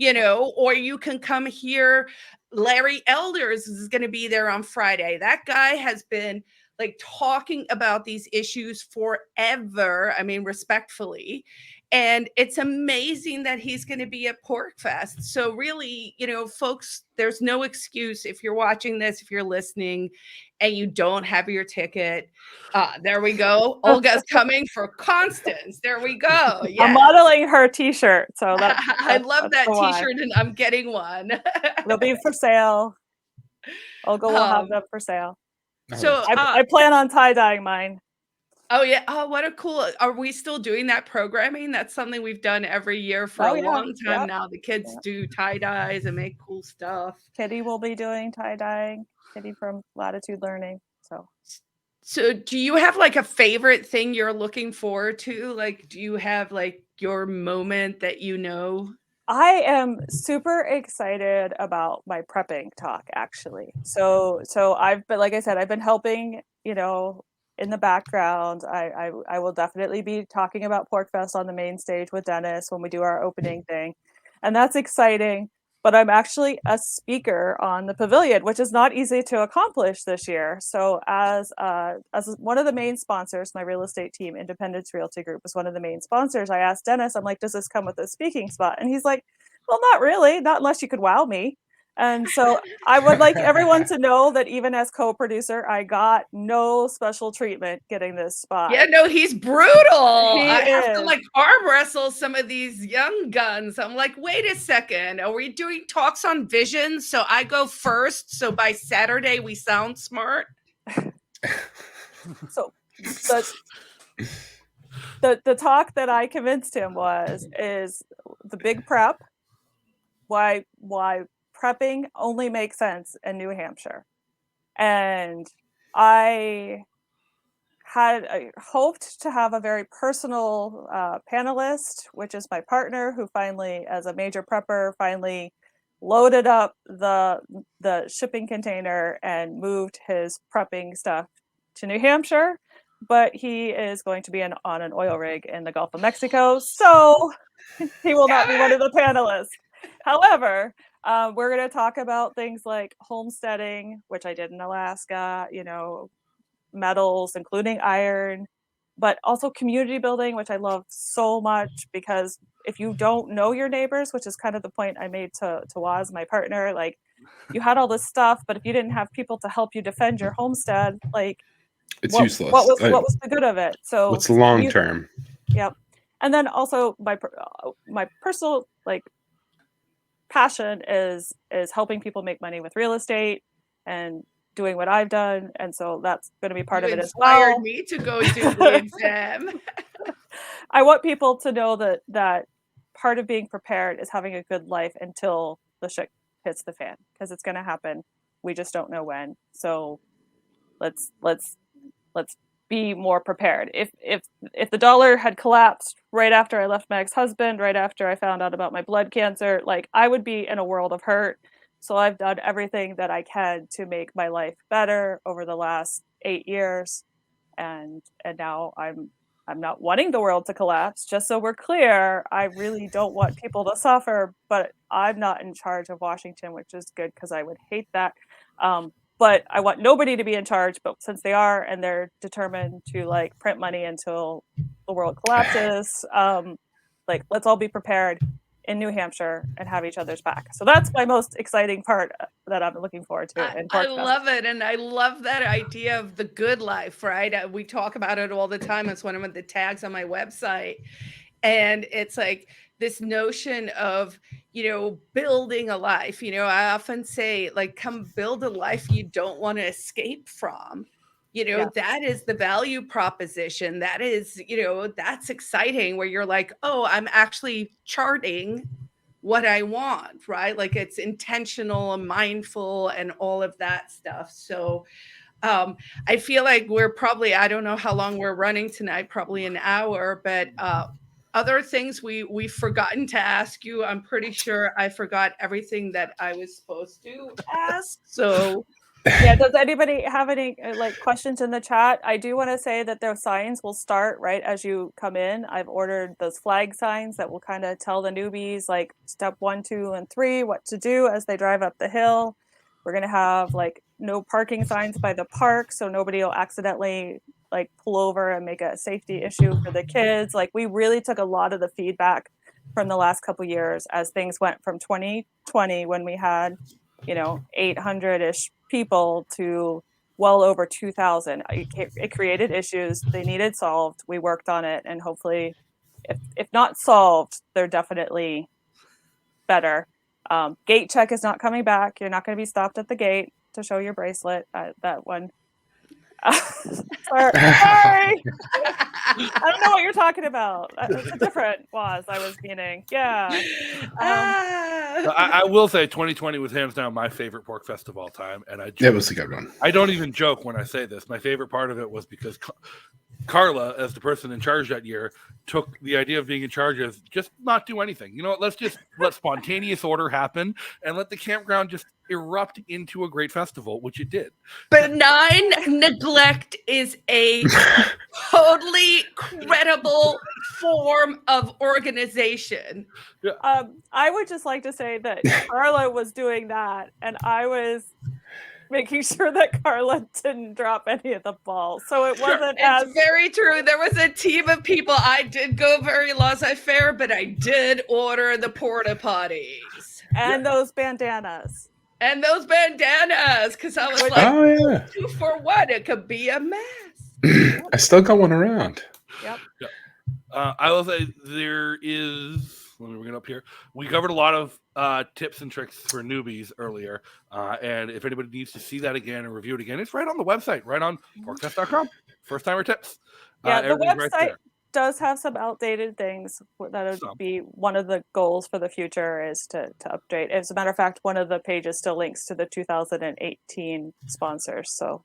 Or you can come here. Larry Elders is going to be there on Friday. That guy has been like talking about these issues forever. I mean, respectfully. And it's amazing that he's going to be at Porcfest. So really, folks, there's no excuse if you're watching this, if you're listening and you don't have your ticket. There we go. Olga's coming for Constance. There we go. I'm Yes. modeling her t-shirt, so I love that why. t-shirt and I'm getting one. They'll be for sale. Olga will have Um, them for sale. So I plan on tie-dyeing mine. oh yeah, what a cool. Are we still doing that programming? That's something we've done every year for a long time now. The kids do tie-dyes and make cool stuff. Kitty will be doing tie-dyeing. Kitty from Latitude Learning. So do you have like a favorite thing you're looking forward to? Like, do you have like your moment that I am super excited about my prepping talk, actually. So I've been, like I said, I've been helping, in the background. I will definitely be talking about Porcfest on the main stage with Dennis when we do our opening thing. And that's exciting. But I'm actually a speaker on the pavilion, which is not easy to accomplish this year. So as one of the main sponsors, my real estate team, Independence Realty Group, was one of the main sponsors. I asked Dennis, I'm like, does this come with a speaking spot? And he's like, well, not really, not unless you could wow me. And so I would like everyone to know that even as co-producer, I got no special treatment getting this spot. Yeah, no, he's brutal. He I have to is. like arm wrestle some of these young guns. I'm like, wait a second. Are we doing talks on vision? So I go first. So by Saturday we sound smart. So the talk that I convinced him is the big prep. Why prepping only makes sense in New Hampshire. And I hoped to have a very personal panelist, which is my partner, who finally, as a major prepper, finally loaded up the shipping container and moved his prepping stuff to New Hampshire. But he is going to be on an oil rig in the Gulf of Mexico, so he will not be one of the panelists. However, we're going to talk about things like homesteading, which I did in Alaska, metals, including iron, but also community building, which I love so much, because if you don't know your neighbors, which is kind of the point I made to Waz, my partner, like, you had all this stuff, but if you didn't have people to help you defend your homestead, like, it's useless. What was the good of it? So what's the long term? Yep. And then also my personal passion is helping people make money with real estate and doing what I've done, and so that's going to be part of it as well. Inspired me to go do the exam. I want people to know that part of being prepared is having a good life until the shit hits the fan, because it's going to happen. We just don't know when. So let's be more prepared. If the dollar had collapsed right after I left my ex-husband, right after I found out about my blood cancer, like, I would be in a world of hurt. So I've done everything that I can to make my life better over the last 8 years, and now I'm not wanting the world to collapse. Just so we're clear, I really don't want people to suffer, but I'm not in charge of Washington, which is good, because I would hate that. But I want nobody to be in charge, but since they are, and they're determined to print money until the world collapses, let's all be prepared in New Hampshire and have each other's back. So that's my most exciting part that I'm looking forward to. I love it. And I love that idea of the good life, right? We talk about it all the time. It's one of the tags on my website. And it's like, this notion of, building a life. I often say, like, come build a life you don't want to escape from. Yeah. That is the value proposition. That is, that's exciting, where you're like, oh, I'm actually charting what I want, right? Like, it's intentional and mindful and all of that stuff. So I feel like we're probably, I don't know how long we're running tonight, probably an hour, but other things we've forgotten to ask you. I'm pretty sure I forgot everything that I was supposed to ask. So Yeah, does anybody have any like questions in the chat? I do want to say that their signs will start right as you come in. I've ordered those flag signs that will kind of tell the newbies like step 1, 2, and 3 what to do as they drive up the hill. We're gonna have like no parking signs by the park, so nobody will accidentally like pull over and make a safety issue for the kids. Like, we really took a lot of the feedback from the last couple years as things went from 2020, when we had 800-ish people, to well over 2,000. It created issues. They needed solved. We worked on it, and hopefully, if not solved, they're definitely better. Gate check is not coming back. You're not going to be stopped at the gate to show your bracelet. That one. Sorry. I don't know what you're talking about. It's a different Waz I was meaning. Yeah. I will say 2020 was hands down my favorite Porcfest of all time, and It was a good one. I don't even joke when I say this. My favorite part of it was because Carla, as the person in charge that year, took the idea of being in charge as just not do anything. You know what? Let's just let spontaneous order happen and let the campground just erupt into a great festival, which it did. Benign neglect is a totally credible form of organization. I would just like to say that Carla was doing that, and I was making sure that Carla didn't drop any of the balls. So it wasn't It's very true. There was a team of people. I did go very laissez-faire, but I did order the porta potties. And those bandanas. And those bandanas, because I was like, oh yeah, 2 for 1. It could be a mess. I still got one around. Yep. I will say there is. Let me bring it up here. We covered a lot of tips and tricks for newbies earlier, and if anybody needs to see that again and review it again, it's right on the website, right on porcfest.com. First timer tips. Yeah, the website does have some outdated things. That would be one of the goals for the future, is to update. As a matter of fact, one of the pages still links to the 2018 sponsors. So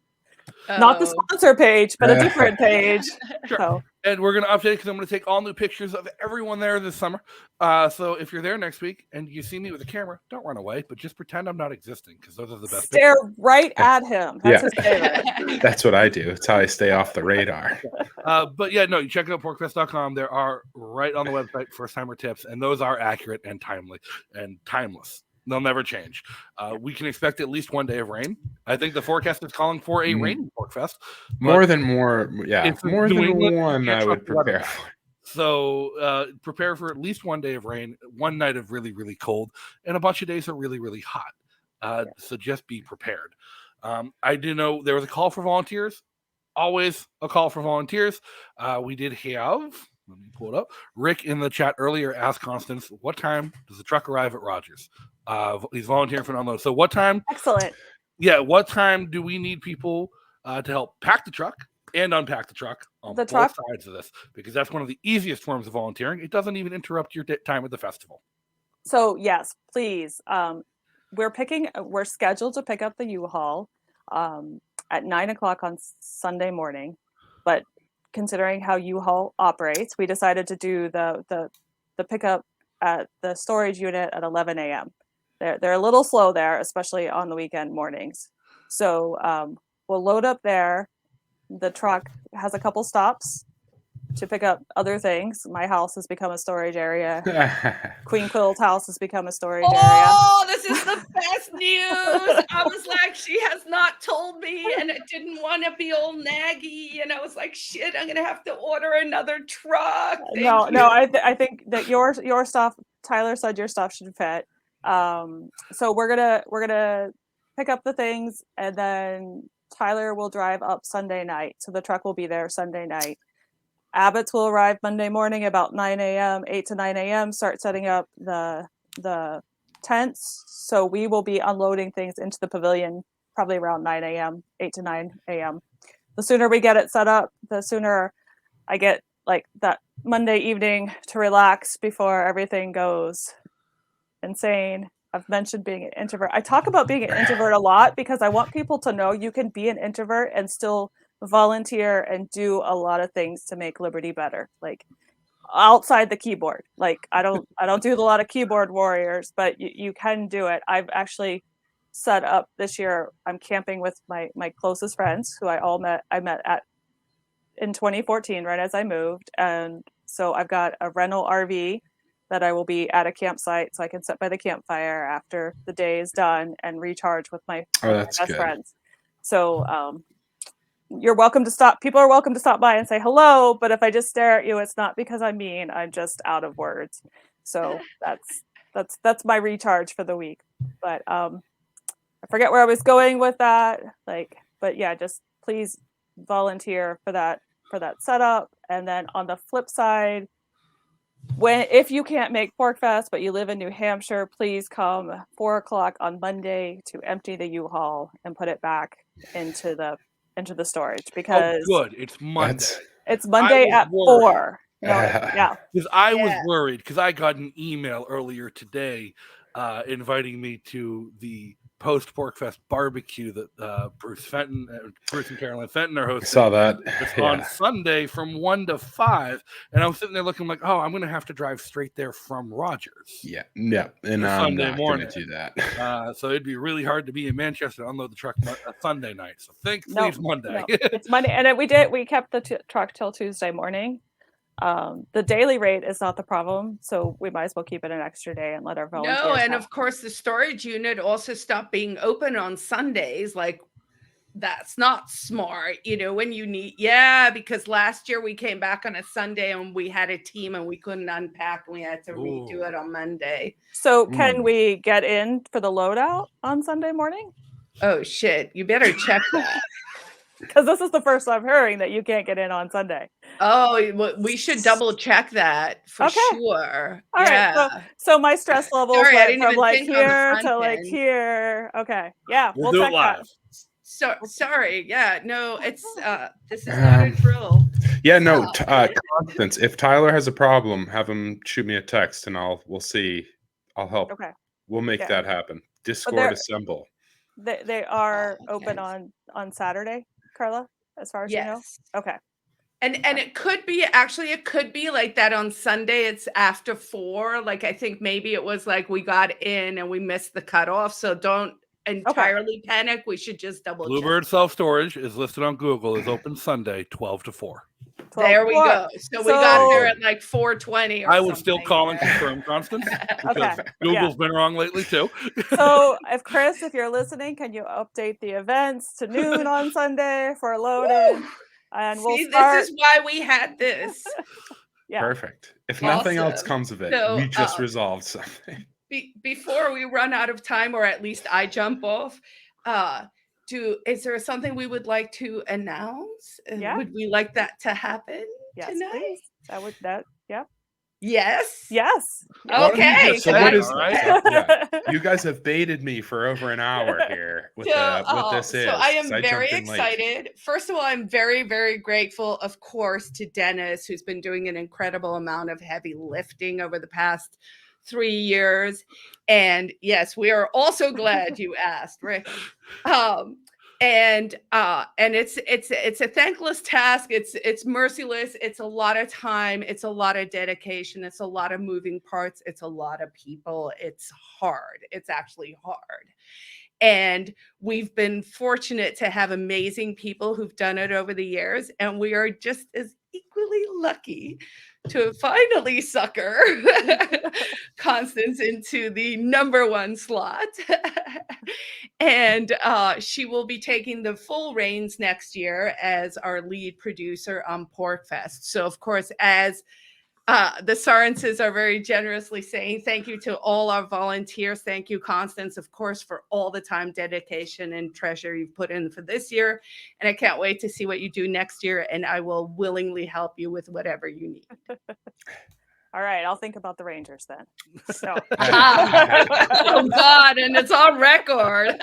not the sponsor page, but a different page. Sure. So. And we're going to update because I'm going to take all new pictures of everyone there this summer. So if you're there next week and you see me with a camera, don't run away, but just pretend I'm not existing, because those are the best. Stare right at him. That's his favorite. That's what I do. It's how I stay off the radar. But yeah, no, you check out porcfest.com. There are right on the website first timer tips, and those are accurate and timely and timeless. They'll never change. We can expect at least one day of rain. I think the forecast is calling for a rainy Porcfest. More than one, I would prepare for. So prepare for at least one day of rain, one night of really, really cold, and a bunch of days are really, really hot. So just be prepared. I do know there was a call for volunteers. Always a call for volunteers. We did have, let me pull it up. Rick in the chat earlier asked Constance, what time does the truck arrive at Rogers? He's volunteering for an unload. So what time? Excellent. Yeah, what time do we need people to help pack the truck and unpack the truck on both sides of this? Because that's one of the easiest forms of volunteering. It doesn't even interrupt your time at the festival. So yes, please. We're scheduled to pick up the U-Haul at 9:00 on Sunday morning, but considering how U-Haul operates, we decided to do the pickup at the storage unit at 11 a.m. They're a little slow there, especially on the weekend mornings. So we'll load up there. The truck has a couple stops to pick up other things. My house has become a storage area. Queen Quill's house has become a storage area. Oh, this is the best news. I was like, she has not told me, and I didn't want to be all naggy. And I was like, shit, I'm going to have to order another truck. No, I think that your stuff, Tyler said your stuff should fit. So we're gonna pick up the things, and then Tyler will drive up Sunday night. So the truck will be there Sunday night. Abbott's will arrive Monday morning about 9 a.m., 8 to 9 a.m., start setting up the tents. So we will be unloading things into the pavilion probably around 9 a.m., 8 to 9 a.m. The sooner we get it set up, the sooner I get like that Monday evening to relax before everything goes insane. I've mentioned being an introvert. I talk about being an introvert a lot because I want people to know you can be an introvert and still volunteer and do a lot of things to make Liberty better. Like outside the keyboard. Like I don't do a lot of keyboard warriors, but you can do it. I've actually set up this year. I'm camping with my closest friends who I met at in 2014 right as I moved, and so I've got a rental RV that I will be at a campsite so I can sit by the campfire after the day is done and recharge with my that's best good. friends. So you're welcome to stop. People are welcome to stop by and say hello, but if I just stare at you, it's not because I'm mean. I'm just out of words. So that's my recharge for the week. But I forget where I was going with that. Like, but yeah, just please volunteer for that setup. And then on the flip side, if you can't make Porcfest but you live in New Hampshire, please come 4:00 on Monday to empty the U-Haul and put it back into the storage because good. It's Monday. It's Monday at 4. No, yeah. Because I was worried because I got an email earlier today inviting me to the post Porcfest barbecue that Bruce and Carolyn Fenton are hosting. I saw that. It's on Sunday from 1 to 5, and I'm sitting there looking like, oh, I'm going to have to drive straight there from Rogers. Yeah, and I'm not going to do that. So it'd be really hard to be in Manchester to unload the truck Sunday night. So thankfully it's Monday. No. It's Monday, and we kept the truck till Tuesday morning. The daily rate is not the problem, so we might as well keep it an extra day and let our volunteers. No, and of course the storage unit also stopped being open on Sundays. Like that's not smart, when you need, because last year we came back on a Sunday and we had a team and we couldn't unpack and we had to redo it on Monday. So can we get in for the loadout on Sunday morning? Oh shit, you better check that. Because this is the first I'm hearing that you can't get in on Sunday. Oh, we should double check that for sure. All right. So my stress levels went from like here to like here. Okay. Yeah, we'll check that. So sorry. Yeah. No, it's this is not a drill. Yeah. No, Constance. If Tyler has a problem, have him shoot me a text, and we'll see. I'll help. Okay. We'll make that happen. Discord assemble. They are open on Saturday, Carla, as far as you know? Okay. And it could be like that on Sunday. It's after 4. Like, I think maybe it was like we got in and we missed the cutoff. So don't entirely panic. We should just double check. Bluebird Self-Storage is listed on Google. Is open Sunday, 12 to 4. There we go. So we got there at like 4:20. I would still call and confirm, Constance. Because Google's been wrong lately too. So, if you're listening, can you update the events to noon on Sunday for load-in? And we'll start. This is why we had this. Perfect. If nothing else comes of it, we just resolved something. Before we run out of time, or at least I jump off, is there something we would like to announce? Would we like that to happen tonight? Please. Yes. Okay. So what is you guys have baited me for over an hour here with this. So I am very excited. First of all, I'm very, very grateful, of course, to Dennis, who's been doing an incredible amount of heavy lifting over the past 3 years. And yes, we are also glad you asked, Rick. And it's a thankless task. It's merciless. It's a lot of time. It's a lot of dedication. It's a lot of moving parts. It's a lot of people. It's hard. It's actually hard. And we've been fortunate to have amazing people who've done it over the years. And we are just as equally lucky to finally sucker Constance into the #1 slot. And she will be taking the full reins next year as our lead producer on Porcfest. So, of course, as The Sorenses are very generously saying thank you to all our volunteers. Thank you, Constance, of course, for all the time, dedication, and treasure you've put in for this year. And I can't wait to see what you do next year. And I will willingly help you with whatever you need. All right, I'll think about the Rangers then. So. Oh, God, and it's on record.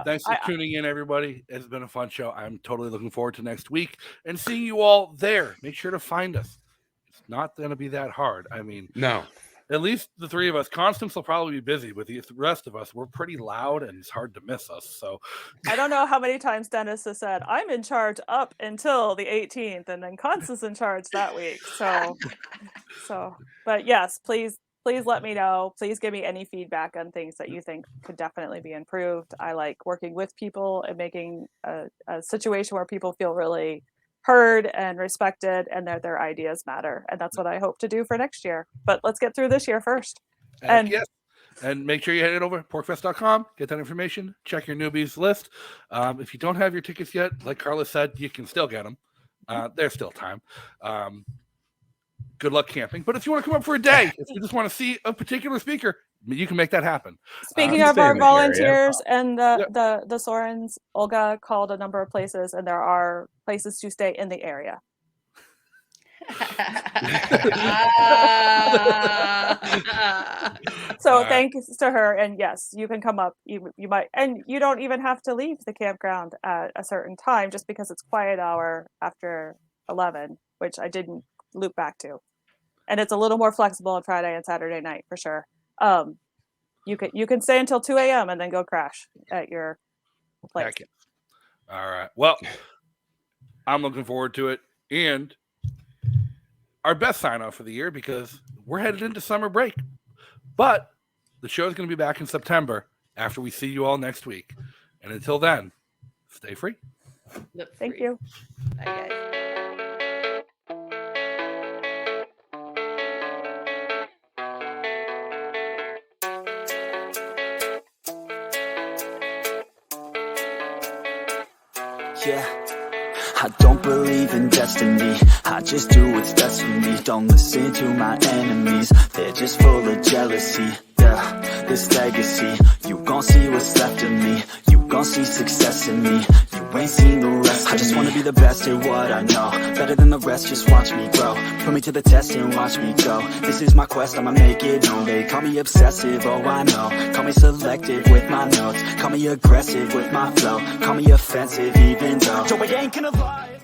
Thanks for tuning in, everybody. It's been a fun show. I'm totally looking forward to next week and seeing you all there. Make sure to find us. It's not going to be that hard. I mean, no. At least the three of us. Constance will probably be busy. With the rest of us, we're pretty loud, and it's hard to miss us. So I don't know how many times Dennis has said, I'm in charge up until the 18th, and then Constance in charge that week. But yes, please let me know. Please give me any feedback on things that you think could definitely be improved. I like working with people and making a situation where people feel really heard and respected and that their ideas matter. And that's what I hope to do for next year. But let's get through this year first. And make sure you head over to porcfest.com, get that information, check your newbies list. If you don't have your tickets yet, like Carla said, you can still get them. There's still time. Good luck camping. But if you want to come up for a day, if you just want to see a particular speaker, you can make that happen. Speaking of our volunteers and the Sorens, Olga called a number of places, and there are places to stay in the area. So thanks to her, and yes, you can come up. You might, and you don't even have to leave the campground at a certain time, just because it's quiet hour after 11, which I didn't loop back to. And it's a little more flexible on Friday and Saturday night for sure. You can stay until 2 a.m. and then go crash at your place. All right. Well, I'm looking forward to it. And our best sign off for the year, because we're headed into summer break. But the show is going to be back in September after we see you all next week. And until then, stay free. Thank you. Bye, guys. Yeah, I don't believe in destiny. I just do what's best for me. Don't listen to my enemies, they're just full of jealousy. Yeah, this legacy, you gon' see what's left of me. You gon' see success in me. You ain't seen the rest of me. I just wanna be the best at what I know, better than the rest, just watch me grow. Put me to the test and watch me go. This is my quest, I'ma make it known. They call me obsessive, oh I know. Call me selective with my notes. Call me aggressive with my flow. Call me offensive even though Joe, I ain't gonna lie.